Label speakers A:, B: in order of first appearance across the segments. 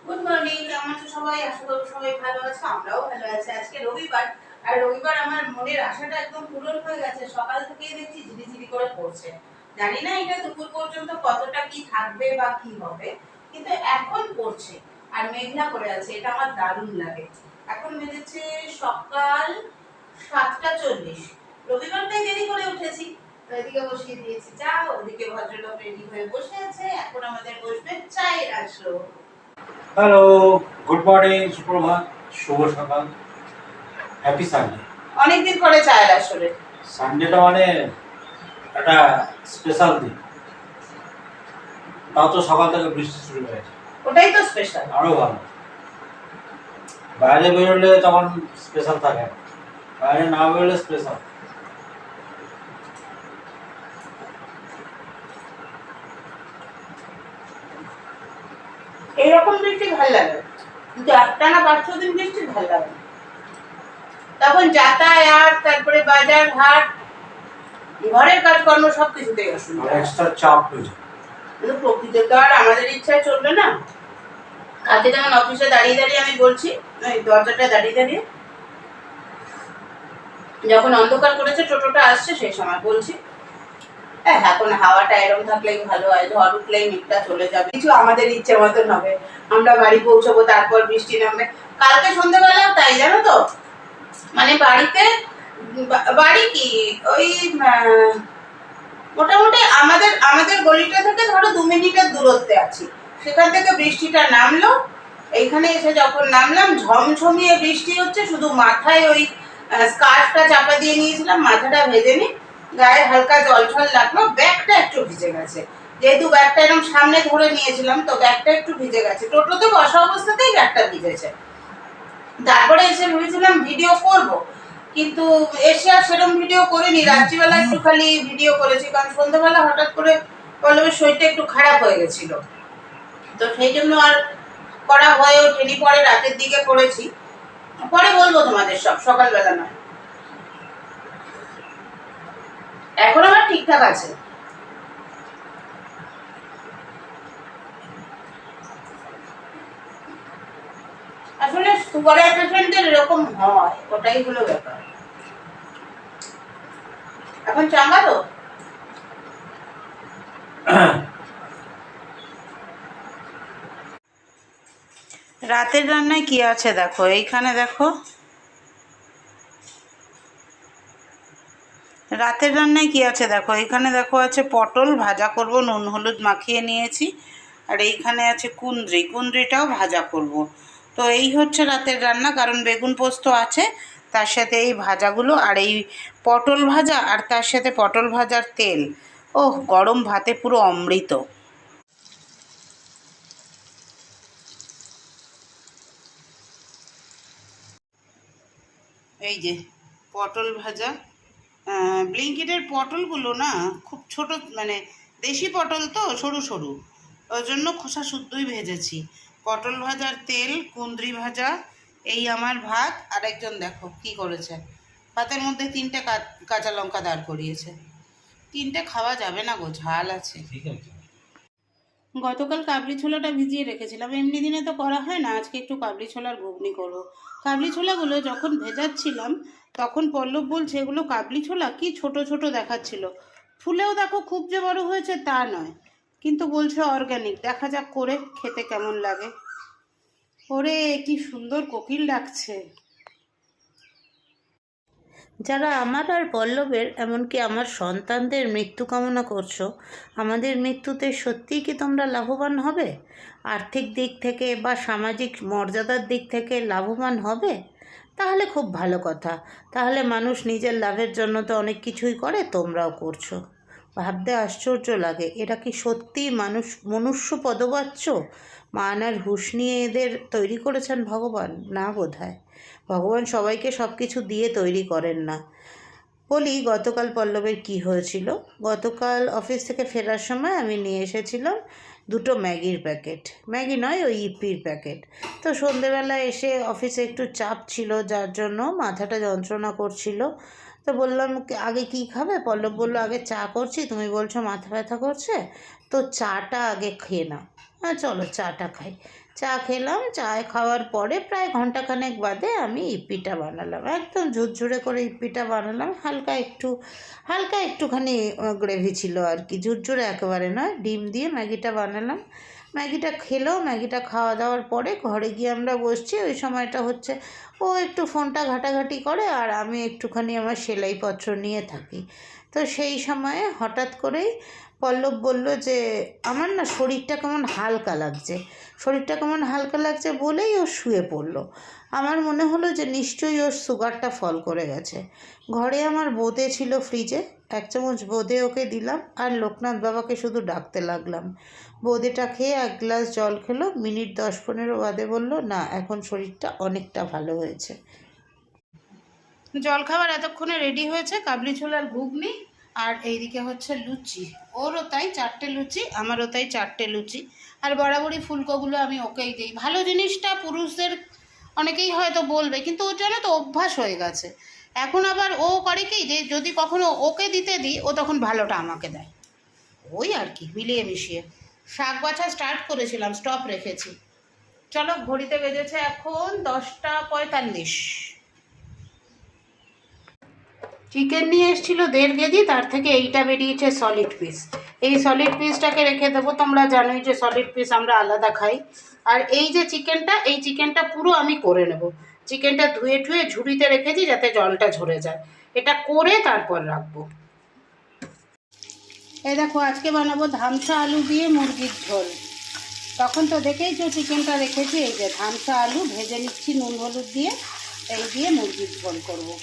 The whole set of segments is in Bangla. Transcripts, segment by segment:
A: গুড মর্নিং, কেমন আছো সবাই? আশা করি সবাই ভালো আছে, আমরাও ভালো আছি। আজকে রবিবার, আর রবিবার আমার মনের আশাটা একদম পূরণ হয়ে গেছে। সকাল থেকেই দেখছি ঝিরিঝিরি করে পড়ছে। জানি না এটা দুপুর পর্যন্ত কতটা কি থাকবে বা কি হবে, কিন্তু এখন পড়ছে আর মেঘলা করে আছে, এটা আমার দারুণ লাগে। এখন বেজেছে সকাল 7:40। রবিবারটাই দেরি করে উঠেছি, তো এদিকে বসিয়ে দিয়েছি চা, ওদিকে ভদ্রলোক রেডি হয়ে বসে আছে। এখন আমাদের বসবে চায়ের আসলো।
B: হ্যালো, গুড মর্নিং, সুপ্রভাত, শুভ সকাল, হ্যাপি সানডে।
A: অনেকদিন পরে চায়ের আসলে।
B: সানডেটা মানে একটা স্পেশাল দিন, তাও তো সকাল থেকে বৃষ্টি শুরু হয়েছে,
A: ওটাই তো স্পেশাল।
B: আরো ভালো। বাইরে বেরোলে তখন স্পেশাল থাকে, বাইরে না বেরোলে স্পেশাল।
A: এইরকম বৃষ্টি ভালো লাগে, কিন্তু একটানা 5-6 দিন বৃষ্টি ভালো লাগে। তখন যাতায়াত, তারপরে বাজার ঘাট, ঘরের কাজকর্ম সবকিছুতেই অসুবিধা,
B: এক্সট্রা চাপ হয়ে যায়।
A: কিন্তু প্রকৃতিতে তো আর আমাদের ইচ্ছায় চলবে না। আজকে যেমন অফিসে দাঁড়িয়ে দাঁড়িয়ে আমি বলছি, ওই দরজাটা দাঁড়িয়ে দাঁড়িয়ে, যখন অন্ধকার করেছে টোটোটা আসছে সেই সময় বলছি, এখন হাওয়াটা এরকম থাকলেই ভালো হয়, ঝড় উঠলেই মেঘটা চলে যাবে, কিছু আমাদের ইচ্ছে মতন হবে, আমরা বাড়ি পৌঁছবো, তারপর বৃষ্টি নামবে। কালকে সন্ধ্যেবেলাও তাই, জানো তো, মানে বাড়ি কি ওই মোটামুটি আমাদের আমাদের গলিটা থেকে ধরো 2 মিনিটের দূরত্বে আছি, সেখান থেকে বৃষ্টিটা নামলো। এইখানে এসে যখন নামলাম, ঝমঝমিয়ে বৃষ্টি হচ্ছে, শুধু মাথায় ওই স্কার্ফটা চাপা দিয়ে নিয়েছিলাম, মাথাটা ভেজে নি, গায়ে হালকা জল ঝল লাগলো, ব্যাগটা একটু ভিজে গেছে, যেহেতু ব্যাগটা এরকম সামনে ধরে নিয়েছিলাম তো ব্যাগটা একটু ভিজে গেছে, টোটোতে বসা অবস্থাতেই ব্যাগটা ভিজেছে। তারপরে এসে ভেবেছিলাম ভিডিও করব, কিন্তু এসে আর সেরকম ভিডিও করিনি, রাত্রিবেলা একটু খালি ভিডিও করেছি, কারণ সন্ধ্যাবেলা হঠাৎ করে পল্লবের শরীরটা একটু খারাপ হয়ে গেছিল, তো সেই জন্য আর করা হয়ে ওঠেনি। পরে রাতের দিকে করেছি, পরে বলবো তোমাদের, সব সকালবেলা নয়। এখন আমার ঠিকঠাক আছে। আসলে সুগারের পেশেন্টদের এরকম হয়, ওটাই হলো ব্যাপার। এখন চাঙ্গা তো? রাতের রান্নায় কি আছে দেখো, এইখানে দেখো, রাতের রান্নায় কি আছে দেখো, এইখানে দেখো আছে পটল ভাজা করব, নুন হলুদ মাখিয়ে নিয়েছি, আর এইখানে আছে কুঁদরিটাও ভাজা করব। তো এই হচ্ছে রাতের রান্না, কারণ বেগুন পোস্ত আছে, তার সাথে এই ভাজাগুলো, আর এই পটল ভাজা, আর তার সাথে পটল ভাজার তেল, ওহ গরম ভাতে পুরো অমৃত। এই যে পটল ভাজা, ব্লিঙ্কিটের পটলগুলো না খুব ছোট, মানে দেশি পটল তো সরু সরু, ওই জন্য খোসা শুদ্ধই ভেজেছি। পটল ভাজার তেল, কুঁদরি ভাজা, এই আমার ভাত। আর একজন দেখো কি করেছে, ভাতের মধ্যে 3টে কাঁচা লঙ্কা দাঁড় করিয়েছে। তিনটে খাওয়া যাবে না গো, ঝাল আছে।
B: ঠিক আছে।
A: গতকাল কাবলি ছোলাটা ভিজিয়ে রেখেছিলাম, এমনি দিনে তো করা হয় না, আজকে একটু কাবলি ছোলার ঘুগনি করবো। কাবলি ছোলাগুলো যখন ভেজাচ্ছিলাম তখন পল্লব বলছে এগুলো কাবলি ছোলা, কি ছোট ছোট দেখাচ্ছিল। ফুলেও দেখো খুব যে বড় হয়েছে তা নয়, কিন্তু বলছে অর্গানিক। দেখা যাক করে খেতে কেমন লাগে। ওরে কি সুন্দর কোকিল ডাকছে।
C: যারা আমার আর পল্লবের, এমনকি আমার সন্তানদের মৃত্যু কামনা করছো, আমাদের মৃত্যুতে সত্যিই কি তোমরা লাভবান হবে? আর্থিক দিক থেকে বা সামাজিক মর্যাদার দিক থেকে লাভবান হবে? তাহলে খুব ভালো কথা। তাহলে মানুষ নিজের লাভের জন্য তো অনেক কিছুই করে, তোমরাও করছো। ভাবতে আশ্চর্য লাগে, এরা কি সত্যি মনুষ্য পদবাচ্য? মান আর হুঁশ নিয়ে এদের তৈরি করেছেন ভগবান? না বোধহয়। ভগবান সবাইকে সব কিছু দিয়ে তৈরি করেন না। বলি গতকাল পল্লবের কি হয়েছিল। গতকাল অফিস থেকে ফেরার সময় আমি নিয়ে এসেছিলাম দুটো ম্যাগির প্যাকেট। ম্যাগি নয়, ওই ইপির প্যাকেট। তো সন্ধেবেলা এসে অফিসে একটু চাপ ছিল, যার জন্য মাথাটা যন্ত্রণা করছিল। তো বললাম আগে কি খাবে? পল্লব বললো আগে চা করছি, তুমি বলছো মাথা ব্যথা করছে, তো চাটা আগে খেয়ে নাও। হ্যাঁ চলো চাটা খাই। চা খেলাম। চা খাওয়ার পরে প্রায় ঘন্টাখানেক বাদে আমি ইপিটা বানালাম, একদম ঝুরঝুরে করে ইপিটা বানালাম। হালকা একটুখানি গ্রেভি ছিল আর কি, ঝুরঝুরে একেবারে নয়। ডিম দিয়ে ম্যাগিটা বানালাম। ম্যাগিটা খেলো। ম্যাগিটা খাওয়া দাওয়ার পরে ঘরে গিয়ে আমরা বসছি, ওই সময়টা হচ্ছে ও একটু ফোনটা ঘাটাঘাটি করে আর আমি একটুখানি আমার সেলাইপত্র নিয়ে থাকি। তো সেই সময়ে হঠাৎ করেই পল্লব বলল যে আমার না শরীরটা কেমন হালকা লাগছে। শরীরটা কেমন হালকা লাগছে বলেই ও শুয়ে পড়লো। আমার মনে হলো যে নিশ্চয়ই ওর সুগারটা ফল করে গেছে। ঘরে আমার বোঁদে ছিল ফ্রিজে, 1 চামচ বোঁদে ওকে দিলাম আর লোকনাথ বাবাকে শুধু ডাকতে লাগলাম। বোঁদেটা খেয়ে 1 গ্লাস জল খেলো। মিনিট 10-15 বাদে বলল না এখন শরীরটা অনেকটা ভালো হয়েছে।
A: জল খাবার এতক্ষণে রেডি হয়েছে, কাবলি ছোলার ঘুগনি আর এইদিকে হচ্ছে লুচি। ওরও তাই 4টে লুচি, আমারও তাই 4টে লুচি। আর বরাবরই ফুলকোগুলো আমি ওকেই দিই। ভালো জিনিসটা পুরুষদের অনেকেই হয়তো বলবে, কিন্তু ওর জন্য তো অভ্যাস হয়ে গেছে। এখন আবার ও করে কি, যে যদি কখনো ওকে দিতে দিই ও তখন ভালোটা আমাকে দেয়। ওই আর কি মিলিয়ে মিশিয়ে। শাক বাছা স্টার্ট করেছিলাম, স্টপ রেখেছি। চলো ঘড়িতে বেজেছে এখন 10টা 45। চিকেন নিয়ে এসেছিলো 1.5 কেজি, তার থেকে এইটা বেরিয়েছে সলিড পিস। এই সলিড পিসটাকে রেখে দেবো, তোমরা জানোই যে সলিড পিস আমরা আলাদা খাই। আর এই যে চিকেনটা, এই চিকেনটা পুরো আমি করে নেব। চিকেনটা ধুয়ে ঠুয়ে ঝুড়িতে রেখেছি যাতে জলটা ঝরে যায়, এটা করে তারপর রাখবো। এই দেখো আজকে বানাবো ধামসা আলু দিয়ে মুরগির ঝোল। তখন তো দেখেইছো চিকেনটা রেখেছি, এই যে ধামসা আলু ভেজে নিচ্ছি নুন হলুদ দিয়ে, এই দিয়ে মুরগির ঝোল করবো।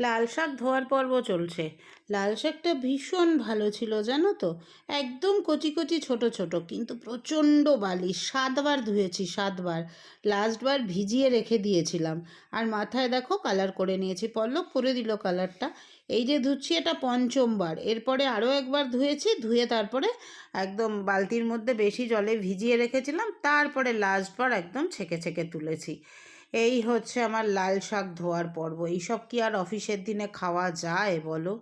A: লাল শাক ধোয়ার পর্ব চলছে। লাল শাকটা ভীষণ ভালো ছিল জানো তো, একদম কচি কচি ছোট ছোট, কিন্তু প্রচণ্ড বালিশ। 7বার ধুয়েছি, 7বার। লাস্টবার ভিজিয়ে রেখে দিয়েছিলাম। আর মাথায় দেখো কালার করে নিয়েছি, পল্লব করে দিল কালারটা। এই যে ধুচ্ছি এটা 5ম বার। এরপরে আরও একবার ধুয়েছি, ধুয়ে তারপরে একদম বালতির মধ্যে বেশি জলে ভিজিয়ে রেখেছিলাম, তারপরে লাস্টবার একদম ছেঁকে ছেঁকে তুলেছি। এই হচ্ছে আমার লাল শাক ধোয়ার পর্ব। এইসব কি আর অফিসের দিনে খাওয়া যায় বলো?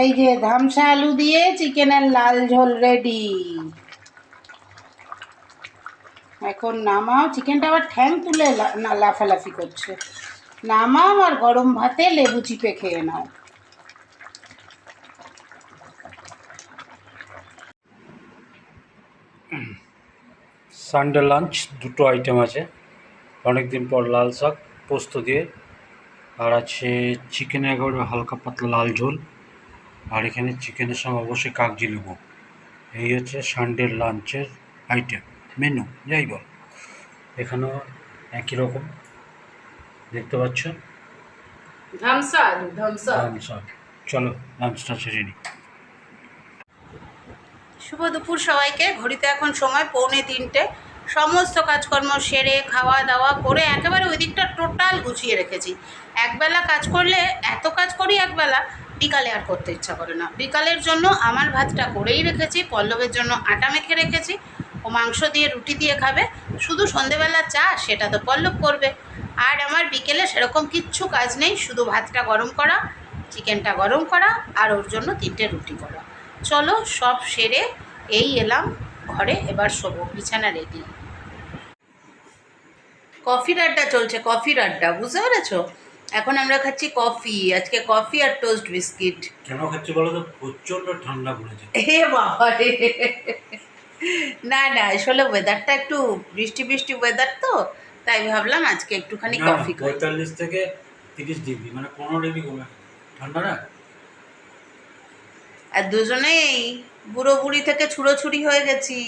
A: এই যে ধামসা আলু দিয়ে চিকেনের লাল ঝোল রেডি। এখন নামাও। চিকেনটা আবার ঠ্যাং তুলে লাফালাফি করছে। নামাও আর গরম ভাতে লেবু চিপে খেয়ে নাও।
B: সানডে লাঞ্চ দুটো আইটেম আছে, অনেক দিন পর লাল শাক পোস্ত দিয়ে, আর আছে চিকেনের একেবারে হালকা পাতলা লাল ঝোল, আর এখানে চিকেনের সঙ্গে অবশ্যই কাগজি লেবু। এই হচ্ছে সানডের লাঞ্চের আইটেম, মেনু যাই বল। এখানেও একই রকম দেখতে পাচ্ছ,
A: ধামসা আলু ধামসা।
B: চলো লাঞ্চটা সেরে নিই।
A: শুভ দুপুর সবাইকে। ঘড়িতে এখন সময় 2:45। সমস্ত কাজকর্ম সেরে খাওয়া দাওয়া করে একেবারে ওই দিকটা টোটাল গুছিয়ে রেখেছি। একবেলা কাজ করলে এত কাজ করি একবেলা, বিকালে আর করতে ইচ্ছা করে না। বিকালের জন্য আমার ভাতটা করেই রেখেছি, পল্লবের জন্য আটা মেখে রেখেছি, ও মাংস দিয়ে রুটি দিয়ে খাবে। শুধু সন্ধেবেলা চা, সেটা তো পল্লব করবে। আর আমার বিকেলে সেরকম কিচ্ছু কাজ নেই, শুধু ভাতটা গরম করা, চিকেনটা গরম করা, আর ওর জন্য 3টে রুটি করা। চলো সব সেরে এই এলাম ঘরে, এবার শোবো, বিছানা রেডি। কফির আড্ডা চলছে, কফির আড্ডা, বুঝতে পেরেছো? এখন আমরা খাচ্ছি কফি, আজকে কফি আর টোস্ট বিস্কিট।
B: কেন খাচ্ছি বলো তো? প্রচণ্ড ঠান্ডা পড়েছে।
A: হে বাবা রে, না না, আসলে ওয়েদারটা একটু বৃষ্টি বৃষ্টি ওয়েদার, তো তাই ভাবলাম আজকে একটুখানি কফি খাই।
B: 45 থেকে 30 ডিগ্রি, মানে 15 ডিগ্রি কমে ঠান্ডা না।
A: আর দুজনেই বুড়ো বুড়ি থেকে ছুড়োছুড়ি হয়ে গেছি।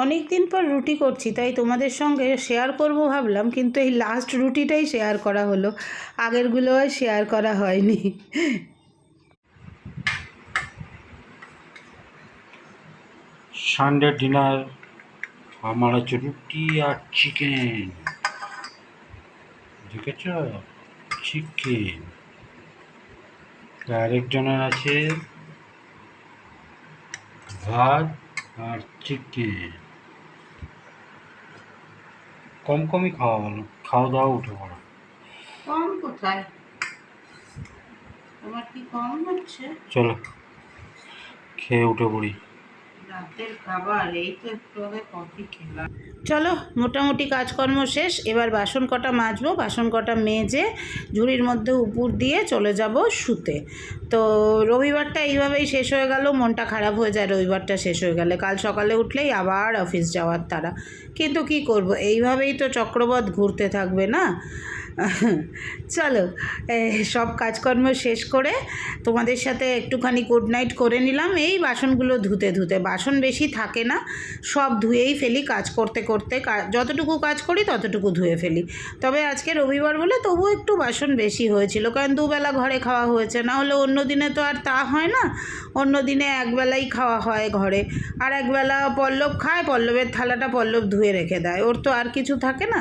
C: অনেক দিন পর রুটি করছি, তাই তোমাদের সঙ্গে শেয়ার করব ভাবলাম, কিন্তু এই লাস্ট রুটিটাই শেয়ার করা হলো, আগেরগুলো আর শেয়ার করা হয়নি।
B: সানডে ডিনার আমার হচ্ছে রুটি আর চিকেন, দেখেছ? চিকেন। আরেকজনের আছে ভাত আর চিকেন। কম কমই খাওয়া ভালো, খাওয়া দাওয়া উঠে পড়া।
A: কম কোথায়, তোমার কি কম হচ্ছে?
B: চলো খেয়ে উঠে পড়ি।
A: রাতের খাবার এই তো একটু আগে কফি খেলাম।
C: চলো, মোটামুটি কাজকর্ম শেষ, এবার বাসন কটা মাজবো, বাসন কটা মেজে ঝুড়ির মধ্যে উপর দিয়ে চলে যাব শুতে। তো রবিবারটা এইভাবেই শেষ হয়ে গেল, মনটা খারাপ হয়ে যায় রবিবারটা শেষ হয়ে গেলে। কাল সকালে উঠলেই আবার অফিস যাওয়ার তাড়া, কিন্তু কি করব, এইভাবেই তো চক্রবৎ ঘুরতে থাকবে না। চলো সব কাজকর্ম শেষ করে তোমাদের সাথে একটুখানি গুড নাইট করে নিলাম। এই বাসনগুলো ধুতে ধুতে, বাসন বেশি থাকে না, সব ধুয়েই ফেলি কাজ করতে করতে, যতটুকু কাজ করি ততটুকু ধুয়ে ফেলি। তবে আজকে রবিবার বলে তবু একটু বাসন বেশি হয়েছিল, কারণ দুবেলা ঘরে খাওয়া হয়েছে, না হলে অন্য দিনে তো আর তা হয় না। অন্য দিনে একবেলাই খাওয়া হয় ঘরে, আর একবেলা পল্লব খায়, পল্লবের থালাটা পল্লব ধুয়ে রেখে দেয়, ওর তো আর কিছু থাকে না,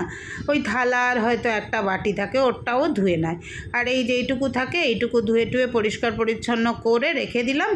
C: ওই থালা আর হয়তো একটা বাটি থাকে, ওরটাও ধুয়ে নেয়। আর এই যেইটুকু থাকে এইটুকু ধুয়ে টুয়ে পরিষ্কার পরিচ্ছন্ন করে রেখে দিলাম।